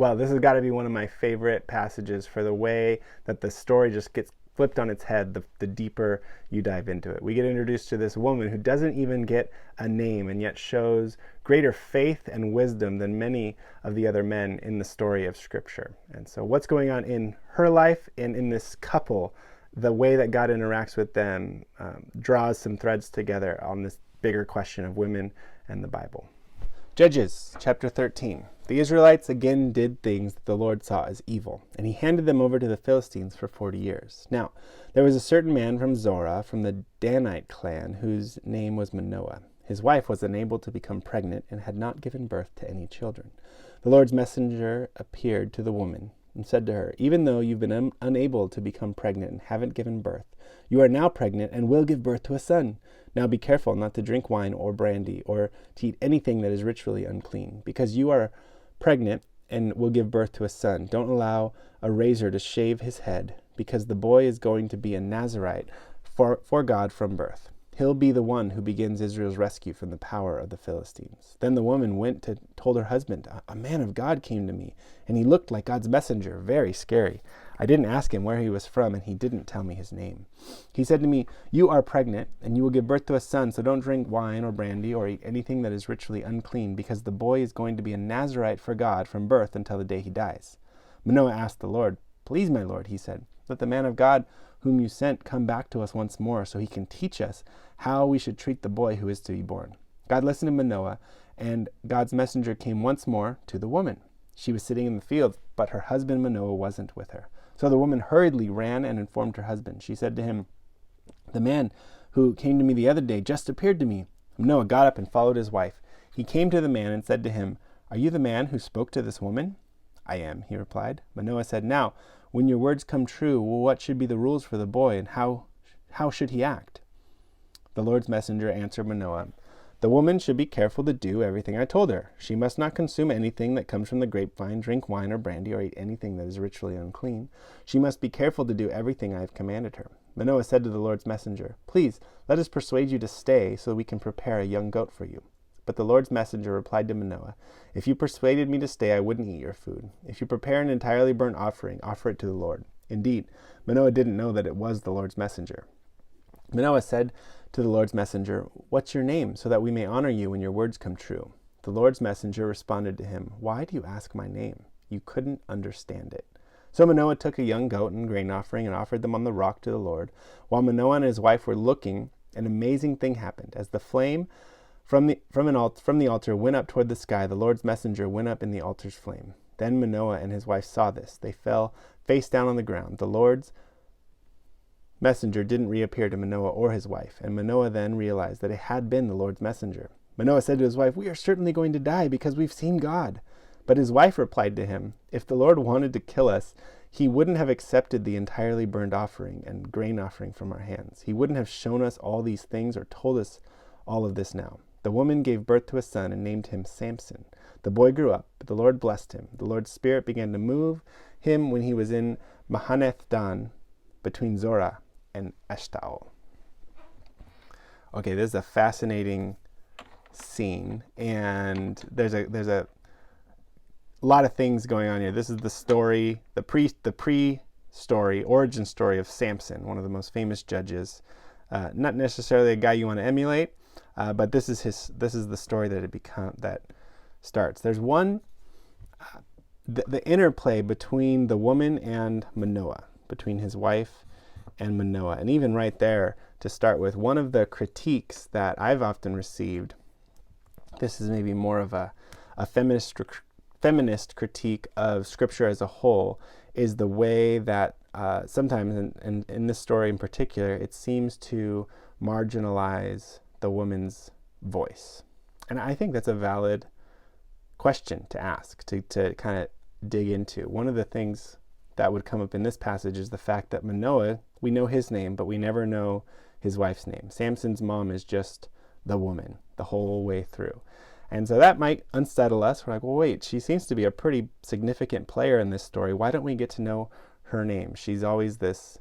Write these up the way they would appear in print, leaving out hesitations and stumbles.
Well, this has got to be one of my favorite passages for the way that the story just gets flipped on its head the deeper you dive into it. We get introduced to this woman who doesn't even get a name and yet shows greater faith and wisdom than many of the other men in the story of Scripture. And so what's going on in her life and in this couple, the way that God interacts with them draws some threads together on this bigger question of women and the Bible. Judges chapter 13. The Israelites again did things that the Lord saw as evil, and he handed them over to the Philistines for 40 years. Now, there was a certain man from Zorah, from the Danite clan, whose name was Manoah. His wife was unable to become pregnant and had not given birth to any children. The Lord's messenger appeared to the woman and said to her, "Even though you've been unable to become pregnant and haven't given birth, you are now pregnant and will give birth to a son. Now be careful not to drink wine or brandy or to eat anything that is ritually unclean. Because you are pregnant and will give birth to a son, don't allow a razor to shave his head, because the boy is going to be a Nazirite for God from birth. He'll be the one who begins Israel's rescue from the power of the Philistines." Then the woman went and told her husband, "A man of God came to me, and he looked like God's messenger, very scary. I didn't ask him where he was from, and he didn't tell me his name. He said to me, 'You are pregnant, and you will give birth to a son, so don't drink wine or brandy or eat anything that is ritually unclean, because the boy is going to be a Nazirite for God from birth until the day he dies.' Manoah asked the Lord, 'Please, my Lord,' he said, 'let the man of God whom you sent come back to us once more, so he can teach us how we should treat the boy who is to be born.' God listened to Manoah, and God's messenger came once more to the woman. She was sitting in the field, but her husband Manoah wasn't with her. So the woman hurriedly ran and informed her husband. She said to him, 'The man who came to me the other day just appeared to me.' Manoah got up and followed his wife. He came to the man and said to him, 'Are you the man who spoke to this woman?' 'I am,' he replied. Manoah said, 'Now, when your words come true, what should be the rules for the boy, and how should he act?' The Lord's messenger answered Manoah, 'The woman should be careful to do everything I told her. She must not consume anything that comes from the grapevine, drink wine or brandy, or eat anything that is ritually unclean. She must be careful to do everything I have commanded her.' Manoah said to the Lord's messenger, 'Please, let us persuade you to stay so we can prepare a young goat for you.' But the Lord's messenger replied to Manoah, 'If you persuaded me to stay, I wouldn't eat your food. If you prepare an entirely burnt offering, offer it to the Lord.' Indeed, Manoah didn't know that it was the Lord's messenger. Manoah said to the Lord's messenger, 'What's your name, so that we may honor you when your words come true?' The Lord's messenger responded to him, 'Why do you ask my name? You couldn't understand it.' So Manoah took a young goat and grain offering and offered them on the rock to the Lord. While Manoah and his wife were looking, an amazing thing happened. As the flame from the altar went up toward the sky, the Lord's messenger went up in the altar's flame. Then Manoah and his wife saw this. They fell face down on the ground. The Lord's messenger didn't reappear to Manoah or his wife, and Manoah then realized that it had been the Lord's messenger. Manoah said to his wife, 'We are certainly going to die because we've seen God.' But his wife replied to him, 'If the Lord wanted to kill us, he wouldn't have accepted the entirely burned offering and grain offering from our hands. He wouldn't have shown us all these things or told us all of this now.' The woman gave birth to a son and named him Samson. The boy grew up, but the Lord blessed him. The Lord's Spirit began to move him when he was in Mahaneth Dan, between Zorah and Eshtaol." Okay, this is a fascinating scene, and there's a lot of things going on here. This is the story, the pre-story, origin story of Samson, one of the most famous judges. Not necessarily a guy you want to emulate, but this is the story that starts. There's the interplay between the woman and Manoah, between his wife and Manoah. And even right there, to start with, one of the critiques that I've often received, this is maybe more of a feminist critique of Scripture as a whole, is the way that sometimes, and in this story in particular, it seems to marginalize the woman's voice. And I think that's a valid question to ask, to kind of dig into. One of the things that would come up in this passage is the fact that Manoah, we know his name, but we never know his wife's name. Samson's mom is just the woman the whole way through. And so that might unsettle us. We're like, well, wait, she seems to be a pretty significant player in this story. Why don't we get to know her name? She's always this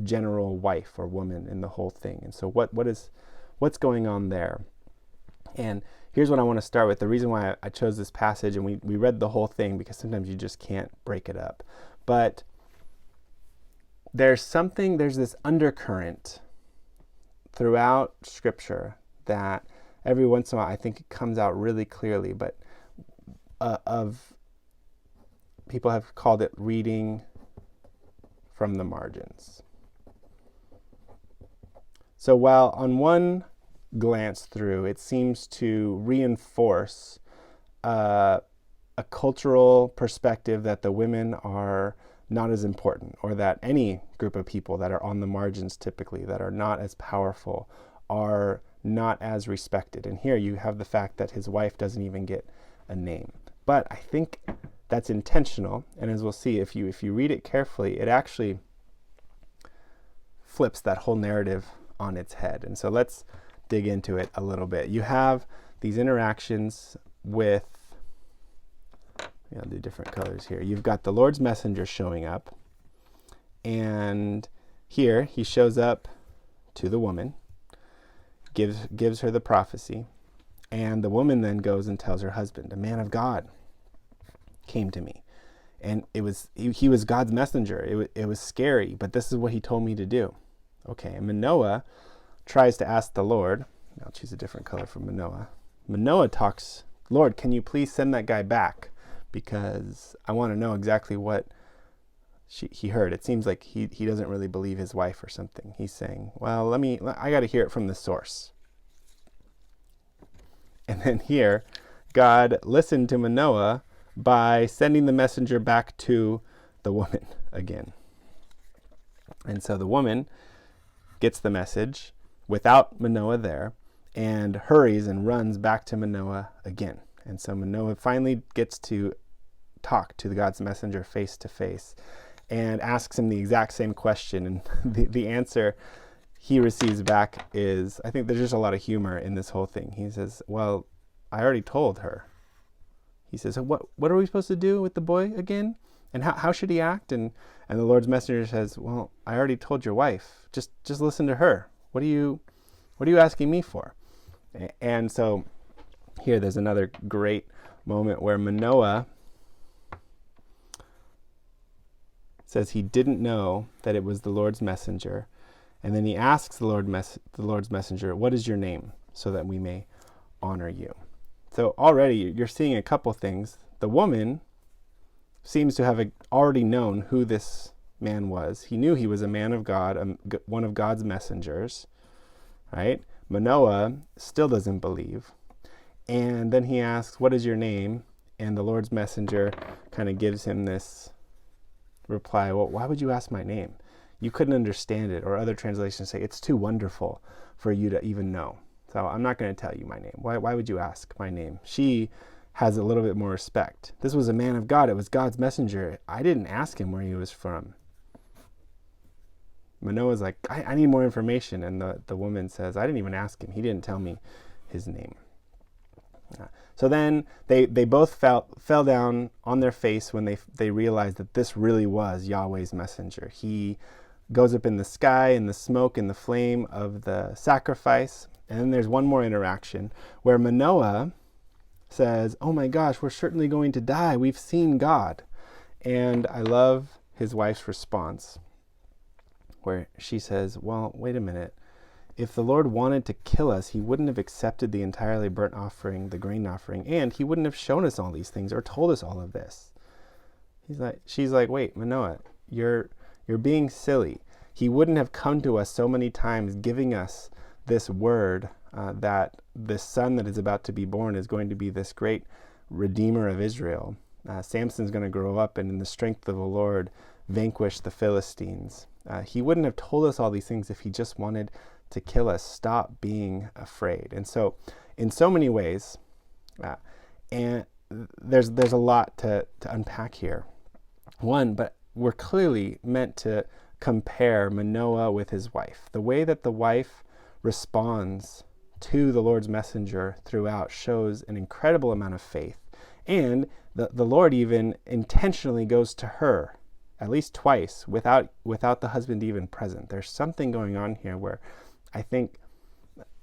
general wife or woman in the whole thing. And so what's going on there? And here's what I want to start with. The reason why I chose this passage, and we read the whole thing because sometimes you just can't break it up. But there's this undercurrent throughout Scripture that every once in a while I think it comes out really clearly, but of people have called it reading from the margins. So while on one glance through, it seems to reinforce a cultural perspective that the women are not as important, or that any group of people that are on the margins typically, that are not as powerful, are not as respected. And here you have the fact that his wife doesn't even get a name. But I think that's intentional, and as we'll see, if you read it carefully, it actually flips that whole narrative on its head. And so let's dig into it a little bit. You have these interactions with, I'll do different colors here. You've got the Lord's messenger showing up, and here he shows up to the woman, gives her the prophecy, and the woman then goes and tells her husband, a man of God came to me, and he was God's messenger. It was scary, but this is what he told me to do. Okay, and Manoah tries to ask the Lord. I'll choose a different color for Manoah. Manoah talks, Lord, can you please send that guy back? Because I want to know exactly what he heard. It seems like he doesn't really believe his wife or something. He's saying, well, I got to hear it from the source. And then here, God listened to Manoah by sending the messenger back to the woman again. And so the woman gets the message without Manoah there and hurries and runs back to Manoah again. And so Manoah finally gets to talk to the God's messenger face to face and asks him the exact same question. And the answer he receives back is, I think there's just a lot of humor in this whole thing. He says, well, I already told her. He says, what are we supposed to do with the boy again? And how should he act? And the Lord's messenger says, well, I already told your wife. Just listen to her. What are you asking me for? And so here there's another great moment where Manoah says he didn't know that it was the Lord's messenger. And then he asks the Lord's messenger, what is your name, so that we may honor you? So already you're seeing a couple things. The woman seems to have already known who this man was. He knew he was a man of God, one of God's messengers, right? Manoah still doesn't believe. And then he asks, what is your name? And the Lord's messenger kind of gives him this reply, well, why would you ask my name? You couldn't understand it. Or other translations say, it's too wonderful for you to even know. So I'm not going to tell you my name. Why would you ask my name? She has a little bit more respect. This was a man of God. It was God's messenger. I didn't ask him where he was from. Manoah's like, I need more information. And the woman says, I didn't even ask him. He didn't tell me his name. So then they both fell down on their face when they realized that this really was Yahweh's messenger. He goes up in the sky in the smoke and the flame of the sacrifice. And then there's one more interaction where Manoah says, oh my gosh, we're certainly going to die. We've seen God. And I love his wife's response where she says, well, wait a minute. If the Lord wanted to kill us, he wouldn't have accepted the entirely burnt offering, the grain offering, and he wouldn't have shown us all these things or told us all of this. She's like, wait, Manoah, you're being silly. He wouldn't have come to us so many times giving us this word that this son that is about to be born is going to be this great redeemer of Israel. Samson's going to grow up and in the strength of the Lord vanquish the Philistines. He wouldn't have told us all these things if he just wanted to kill us. Stop being afraid. And so in so many ways, and there's a lot to unpack here. One, but we're clearly meant to compare Manoah with his wife. The way that the wife responds to the Lord's messenger throughout shows an incredible amount of faith. And the Lord even intentionally goes to her at least twice without the husband even present. There's something going on here where I think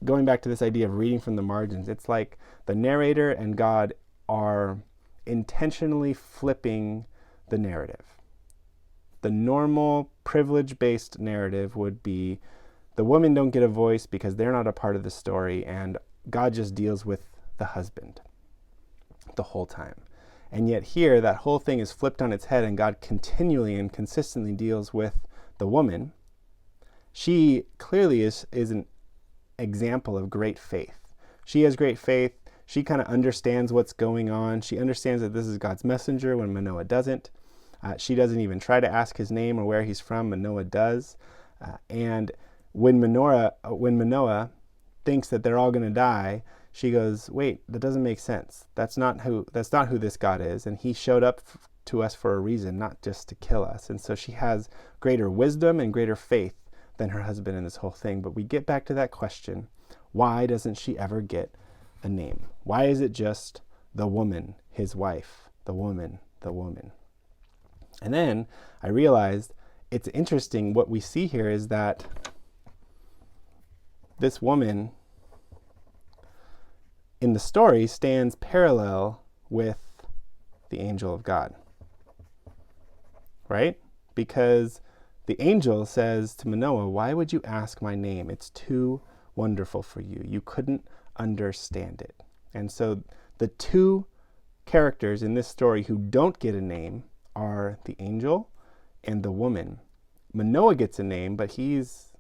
going back to this idea of reading from the margins, it's like the narrator and God are intentionally flipping the narrative. The normal privilege-based narrative would be the women don't get a voice because they're not a part of the story, and God just deals with the husband the whole time. And yet here, that whole thing is flipped on its head, and God continually and consistently deals with the woman. She clearly is an example of great faith. She has great faith. She kind of understands what's going on. She understands that this is God's messenger when Manoah doesn't. She doesn't even try to ask his name or where he's from. Manoah does. And when Manoah thinks that they're all going to die, she goes, wait, that doesn't make sense. That's not who this God is. And he showed up to us for a reason, not just to kill us. And so she has greater wisdom and greater faith than her husband in this whole thing. But we get back to that question, why doesn't she ever get a name? Why is it just the woman, his wife, the woman, the woman? And then I realized it's interesting, what we see here is that this woman in the story stands parallel with the angel of God, right? Because the angel says to Manoah, why would you ask my name? It's too wonderful for you. You couldn't understand it. And so the two characters in this story who don't get a name are the angel and the woman. Manoah gets a name, but he's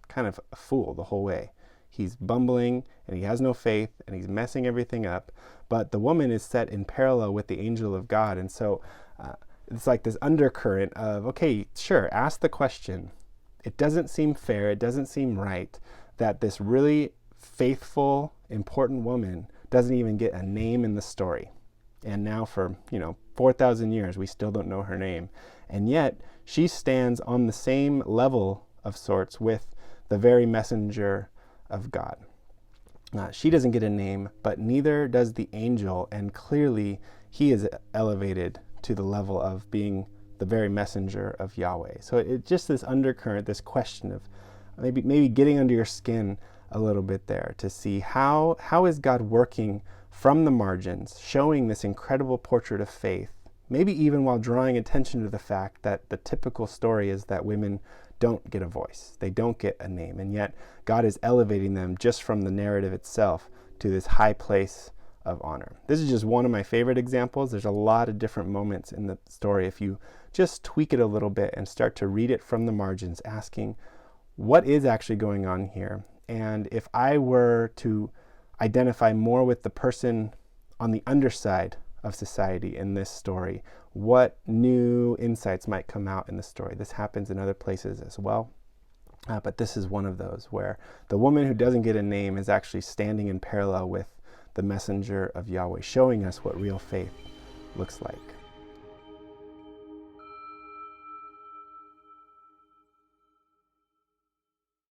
kind of a fool the whole way. He's bumbling and he has no faith and he's messing everything up. But the woman is set in parallel with the angel of God. And so it's like this undercurrent of, okay, sure, ask the question. It doesn't seem fair, it doesn't seem right that this really faithful, important woman doesn't even get a name in the story. And now for, 4,000 years, we still don't know her name. And yet she stands on the same level of sorts with the very messenger of God. She doesn't get a name, but neither does the angel. And clearly he is elevated to the level of being the very messenger of Yahweh. So it's just this undercurrent, this question of maybe getting under your skin a little bit there to see how is God working from the margins, showing this incredible portrait of faith, maybe even while drawing attention to the fact that the typical story is that women don't get a voice, they don't get a name, and yet God is elevating them just from the narrative itself to this high place of honor. This is just one of my favorite examples. There's a lot of different moments in the story. If you just tweak it a little bit and start to read it from the margins, asking what is actually going on here, and if I were to identify more with the person on the underside of society in this story, what new insights might come out in the story. This happens in other places as well. But this is one of those where the woman who doesn't get a name is actually standing in parallel with the messenger of Yahweh, showing us what real faith looks like.